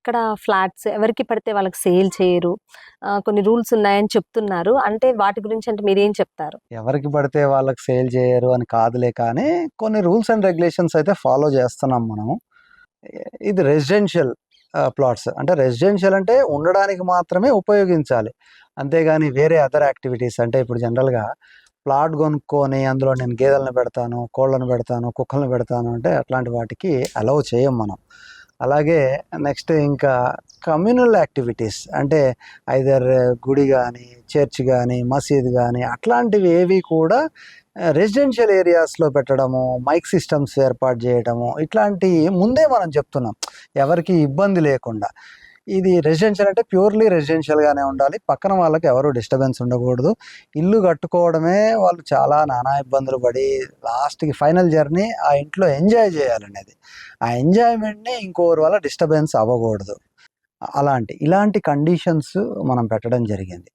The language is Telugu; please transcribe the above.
ఎక్కడ ఫ్లాట్స్ ఎవరికి పడితే వాళ్ళకి సేల్ చేయరు. కొన్ని రూల్స్ ఉన్నాయని చెప్తున్నారు. అంటే వాటి గురించి అంటే మీరేం చెప్తారు? ఎవరికి పడితే వాళ్ళకి సేల్ చేయరు అని కాదులే కానీ కొన్ని రూల్స్ అండ్ రెగ్యులేషన్స్ అయితే ఫాలో చేస్తున్నాం మనం. ఇది రెసిడెన్షియల్ ప్లాట్స్ అంటే రెసిడెన్షియల్ అంటే ఉండడానికి మాత్రమే ఉపయోగించాలి. అంతేగాని వేరే అదర్ యాక్టివిటీస్ అంటే ఇప్పుడు జనరల్గా ప్లాట్ కొనుక్కొని అందులో నేను గేదెలను పెడతాను, కోళ్ళను పెడతాను, కుక్కలను పెడతాను అంటే అట్లాంటి వాటికి అలౌ చేయం మనం. అలాగే నెక్స్ట్ ఇంకా కమ్యూనల్ యాక్టివిటీస్ అంటే ఐదర్ గుడి కానీ, చర్చ్ కానీ, మసీద్ కానీ అట్లాంటివి ఏవి కూడా రెసిడెన్షియల్ ఏరియాస్లో పెట్టడము, మైక్ సిస్టమ్స్ ఏర్పాటు చేయడము ఇట్లాంటి ముందే మనం చెప్తున్నాం ఎవరికి ఇబ్బంది లేకుండా. ఇది రెసిడెన్షియల్ అంటే ప్యూర్లీ రెసిడెన్షియల్గానే ఉండాలి. పక్కన వాళ్ళకి ఎవరు డిస్టర్బెన్స్ ఉండకూడదు. ఇల్లు కట్టుకోవడమే వాళ్ళు చాలా నానా ఇబ్బందులు పడి లాస్ట్కి ఫైనల్ జర్నీ ఆ ఇంట్లో ఎంజాయ్ చేయాలనేది. ఆ ఎంజాయ్మెంట్ని ఇంకోరి వల్ల డిస్టర్బెన్స్ అవ్వకూడదు. ఇలాంటి కండిషన్స్ మనం పెట్టడం జరిగింది.